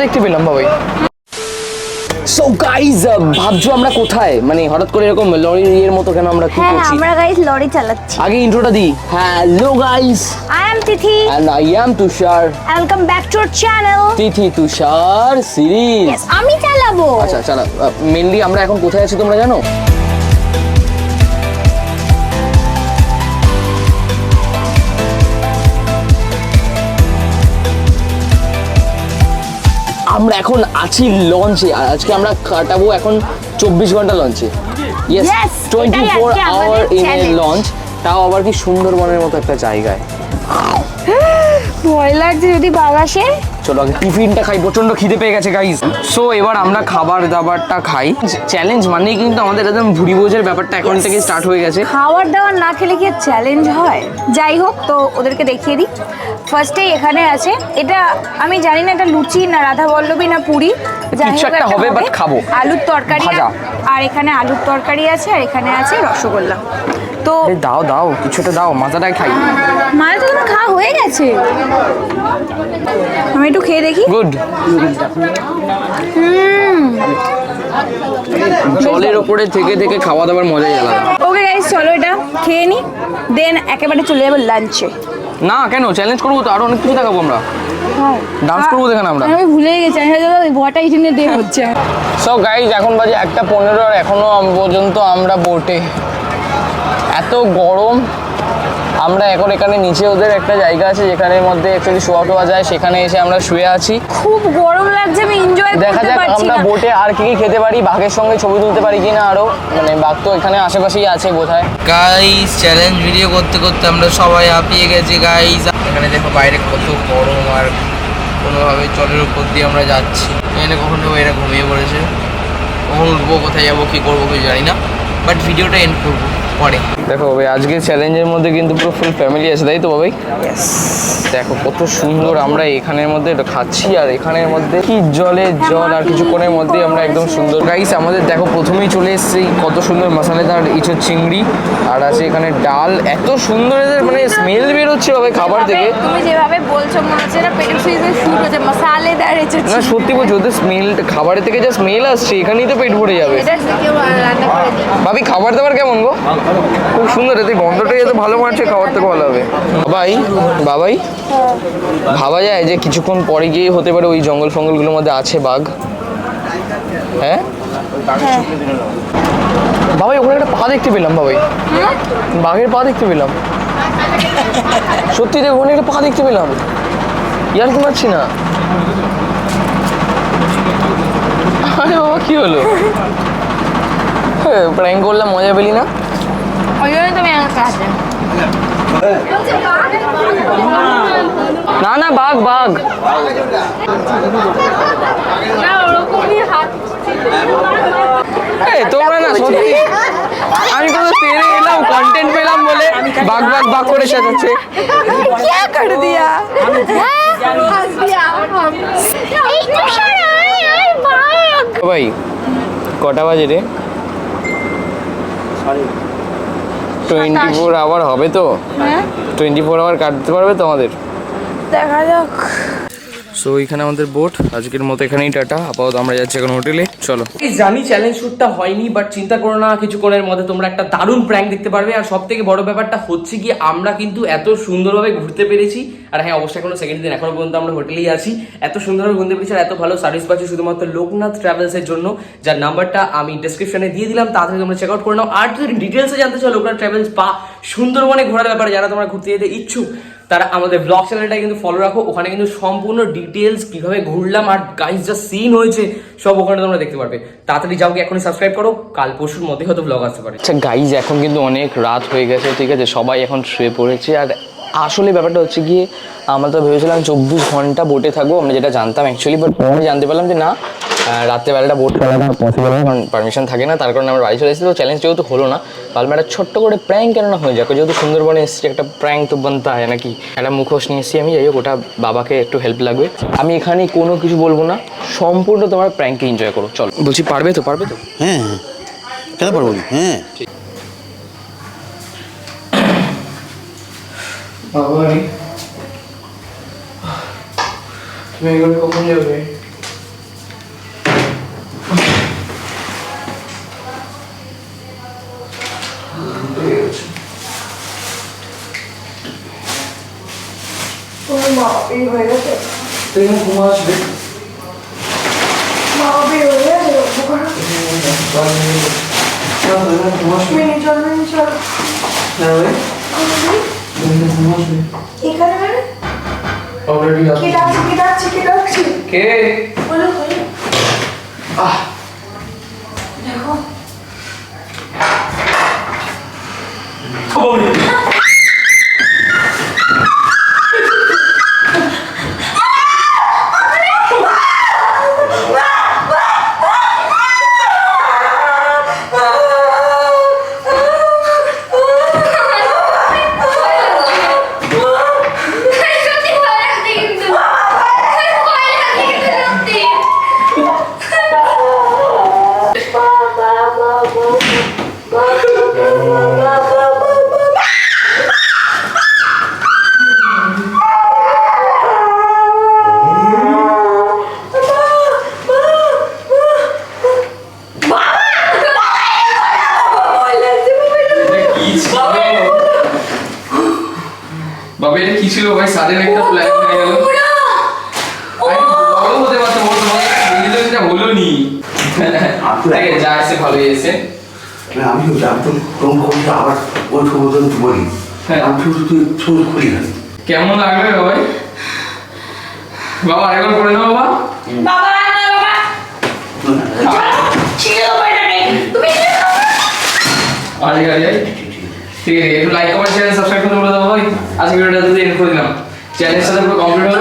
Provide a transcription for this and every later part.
দেখতে পেলাম ভাই। সো গাইস ভাবছো আমরা কোথায়, মানে হঠাৎ করে এরকম লরির মতো কেন আমরা কি হ্যাঁ করছি? আমরা গাইস লরি চালাচ্ছি। আগে ইন্ট্রোটা দিই। Hello guys, I am Tithi and I am Tushar. Welcome back to our channel Tithi Tushar series. Yes আমি চালাবো। আচ্ছা চলো, মেইনলি আমরা এখন কোথায় আছি তোমরা জানো? আমরা এখন আছি লঞ্চে। আজকে আমরা কাটাবো এখন 24 ঘন্টা লঞ্চে। ইয়েস, Yes, 24 এটাই আজকে আওয়ার আমাদের ইন এ challenge। লঞ্চ, তাও আবার কি সুন্দরবনের মতো একটা জায়গায়। ভয় লাগছে যদি বাঘ আসে। চলো আগে টিফিনটা খাই, প্রচন্ড খিদে পেয়ে গেছে গাইস। সো এবার আমরা খাবার দাবারটা খাই। চ্যালেঞ্জ মানেই কিন্তু আমাদের একদম ভুড়ি ভোজের ব্যাপারটা এখন থেকে স্টার্ট হয়ে গেছে। খাবার দাবার না খেলে কি চ্যালেঞ্জ হয়? যাই হোক, তো ওদেরকে দেখিয়ে দিই। ফার্স্টেই এখানে আছে, এটা আমি জানি না এটা লুচি না রাধা বল্লভী না পুরি, যাই কিছু হোক একটা হবে, বাট খাবো। আলুর তরকারি ভাজা। আর এখানে আলুর তরকারি আছে, আর এখানে আছে রসগোল্লা। তো আরে দাও দাও, কিছুটা দাও, মাজাটাই খাই। মায়ের তো তোমার খাওয়া হয়ে গেছে, আমি একটু খেয়ে দেখি। গুড। জলের ওপরে থেকে থেকে খাওয়া দাওয়ার মজাই আলাদা। ওকে গাইস, চলো এটা খেয়ে নি, দেন একেবারে চলে যাবো লাঞ্চে। না কেন, চ্যালেঞ্জ করবো তো, আরো অনেক কিছু দেখাবো আমরা। ডান্স করবো দেখেন আমরা। আমি ভুলেই গেছি, আমি ভটা ইটিনে ডে হচ্ছে। সো গাইজ এখন বাজে 1:15 আর এখনো পর্যন্ত আমরা বোটে। এত গরম। আমরা এখন এখানে নিচে ওদের একটা জায়গা আছে যেখানের মধ্যে অ্যাকচুয়ালি শোয়া টোয়া যায়, সেখানে এসে আমরা শুয়ে আছি। খুব গরম লাগছে, আমি এনজয় দেখা করতে যাক পারছি আমরা না। বোটে আর কি কি খেতে পারি, বাঘের সঙ্গে ছবি তুলতে পারি কিনা আরো, মানে বাঘ তো এখানে আশেপাশেই আছে বোধহয়। গাইস চ্যালেঞ্জ ভিডিও করতে করতে আমরা সবাই হাঁপিয়ে গেছি গাইস। এখানে দেখো বাইরে কত গরম, আর কোনোভাবে জলের উপর দিয়ে আমরা যাচ্ছি। এখানে কখনো এরা ঘুমিয়ে পড়েছে, কখন উঠবো, কোথায় যাবো, কি করবো কিছু জানি না, বাট ভিডিওটা এন্ড করবো পরে। দেখো ভাই আজকে চ্যালেঞ্জের মধ্যে কিন্তু পুরো ফুল ফ্যামিলি আছে, তাই তো ভাই? দেখো কত সুন্দর আমরা এখানের মধ্যে এটা খাচ্ছি, আর এখানের মধ্যে কি জলের জল, আর কিছুক্ষণের মধ্যে আমরা একদম সুন্দর। গাইস আমাদের দেখো প্রথমেই চলে এসেছি কত সুন্দর মশলাদার ইঁচড় চিংড়ি, আর আছে এখানে ডাল। এত সুন্দর এদের মানে স্মেল বেরোচ্ছে ভাই খাবার থেকে। তুমি যেভাবে বলছো মনে হচ্ছে না পেটের সুইজে শুট হচ্ছে, মশলাদার হচ্ছে। না সত্যি বলছি, ওদের স্মেল, খাবারের থেকে যা স্মেল আসছে এখানেই তো পেট ভরে যাবে। এটা কেউ রান্না করে দিই। ভাবি খাবার দাবার কেমন গো? খুব সুন্দর, এতে গন্ধটাই এত ভালো মারছে, খাবার থেকে ভালো হবে। বাবাই ভাবা যায় যে কিছুক্ষণ পরে গিয়ে হতে পারে ওই জঙ্গল ফঙ্গলগুলোর মধ্যে আছে বাঘ। হ্যাঁ বাবাই, ওখানে একটা পা দেখতে পেলাম বাবাই, বাঘের পা দেখতে পেলাম। সত্যি দেখ, ওখানে একটা পা দেখতে পেলাম, ইয়ার কি পারছি না। আরে বাবা কি হলো? প্র্যাঙ্ক করলাম, মজা পেলি না? ওই জন্য তুমি আমার কাছে না না, বাঘ বাঘ। তোমরা না সত্যি, আমি তো তেরে এলাম কন্টেন্ট পেলাম বলে বাঘ বাঘ বাঘ করে সাজাচ্ছে। क्या कर दिया? ভাই কটা বাজে রে? 24 আওয়ার হবে তো? 24 আওয়ার কাটতে পারবে তো আমাদের? দেখা যাক। সো এখানে আমাদের বোট, আজকের মতো এখানেই টাটা। আপাতত আমরা যাচ্ছি এখন হোটেলে, চলো। জানি চ্যালেঞ্জ শ্যুটটা হয়নি, বাট চিন্তা করো না, কিছুক্ষণের মধ্যে তোমরা একটা দারুণ প্র্যাঙ্ক দেখতে পারবে। আর সব থেকে বড় ব্যাপারটা হচ্ছে কি, আমরা কিন্তু এত সুন্দরভাবে ঘুরতে পেরেছি। আর হ্যাঁ অবশ্যই এখনো সেকেন্ড দিন, এখনো পর্যন্ত আমরা হোটেলেই আছি। এত সুন্দরভাবে ঘুরতে পেরেছি, আর এত ভালো সার্ভিস পাচ্ছি শুধুমাত্র লোকনাথ ট্রাভেলসের জন্য, যার নাম্বারটা আমি ডেসক্রিপশনে দিয়ে দিলাম। তাড়াতাড়ি তোমরা চেক আউট করে নাও। আর যদি ডিটেলসে জানতে চাও লোকনাথ ট্রাভেলস বা সুন্দরবনে ঘোরার ব্যাপারে যারা তোমরা ঘুরতে যেতে ইচ্ছুক, তারা আমাদের ব্লগ চ্যানেলটা কিন্তু ফলো রাখো। ওখানে কিন্তু সম্পূর্ণ ডিটেলস কিভাবে ঘুরলাম আর গাইস যা সিন হয়েছে সব ওখানে তোমরা দেখতে পারবে। তাড়াতাড়ি যাও, এখনই সাবস্ক্রাইব করো, কাল পরশুর মধ্যে হয়তো ব্লগ আসতে পারে। আচ্ছা গাইস, এখন কিন্তু অনেক রাত হয়ে গেছে, ঠিক আছে, সবাই এখন শুয়ে পড়েছে। আর আসলে ব্যাপারটা হচ্ছে গিয়ে, আমরা তো ভেবেছিলাম 24 ঘন্টা বোটে থাকবো, আমরা যেটা জানতাম অ্যাকচুয়ালি, বাট আমি জানতে পারলাম যে না, রাত্রেবেলাটা বোট চালানো পসিবল না, কারণ পারমিশন থাকে না। তার কারণে আমরা বাড়ি চলে এসেছি। তো চ্যালেঞ্জ যেহেতু হলো না, ভাবলাম একটা ছোট্ট করে প্র্যাঙ্ক কেন না হয়ে যাক, যেহেতু সুন্দরবনে এসেছি, একটা প্র্যাঙ্ক তো বানতে হয় নাকি। একটা মুখোশ নিয়ে এসেছি আমি, যাই হোক ওটা বাবাকে একটু হেল্প লাগবে। আমি এখানে কোনো কিছু বলবো না, সম্পূর্ণ তোমার প্র্যাঙ্ককে এনজয় করো। চলো বলছি, পারবে তো? পারবে তো? হ্যাঁ কেন পারবো না? হ্যাঁ বাবা তুমি এগুলো কখন যাবে? মা এই হয়ে গেছে, তো এখানে ঘুম আসবে। মা এই হয়ে গেছে, মিনি চল মিনি চল। এখানে মানে অলরেডি কে ডাকছে কে ডাকছে কে ডাকছে? কে? বলো বলো। আহ দেখো বাবা এটা কি ছিল ভাই? সাডেন একটা প্ল্যান হয়ে গেল। আরে বড় হতে পারতো, বড় তোমাকে বুঝলে এটা হলো নি। আরে যা এসে ভালো এসে। আমি তো তোর খবরটা আবার ওই খবরটা বলি। হ্যাঁ। আমি তুই ছবি খুলি না। কেমন লাগবে ভাই? বাবা আরেকবার করে নাও বাবা। বাবা না বাবা ছিল বাইরে তুমি আরে আরে ঠিক আছে, একটু লাইক কমেন্ট শেয়ার সাবস্ক্রাইব করতে বলে দাও ভাই। আজকে ভিডিওটা যদি এন্ড করে দিলাম, চ্যানেলের সাথে পুরো কমপ্লিট হলো।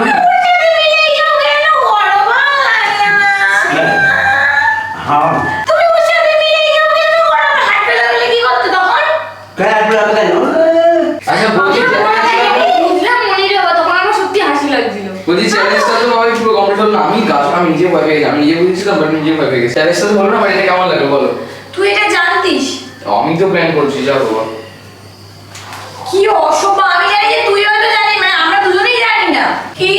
হ্যাঁ তুমি ওর সাথে মিলে যাও কেন? করো না, হাত পে লাগলে কি করতে তখন? কেন কেন আচ্ছা বলছি বুঝলাম মনে যাবে তখন আমার সত্যি হাসি লাগছিল। বলছি চ্যালেঞ্জটা তো ভাই পুরো কমপ্লিট হলো না। আমি গাছ আমি নিজে ভয় পেয়ে গেছি, আমি নিজে বুঝেছিলাম বাট নিজে ভয় পেয়ে গেছি। চ্যালেঞ্জটা তো হলো না ভাই, এটা কেমন লাগলো বলো? তুই এটা জানতিস? আমি তো প্ল্যান করছি, যাও বাবা। কি অসভ্য! আমি জানি যে তুই হয়তো জানিস, মানে আমরা দুজনেই জানি না। কি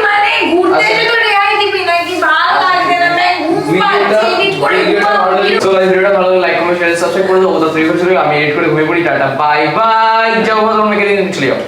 মানে ঘুরতে আচ্ছা। এসে তো রেহাই দিবি নাকি? ভালো লাগছে না, মানে ঘুম পাচ্ছে, edit করে ভিডিওটা ভালো লাগলে লাইক কমেন্ট শেয়ার সাবস্ক্রাইব করে দাও। ওটা 3 করে আমি এডিট করে ঘুরে পড়ি। টাটা বাই বাই, যাও ভালো, অনেক দিন চলে যাও।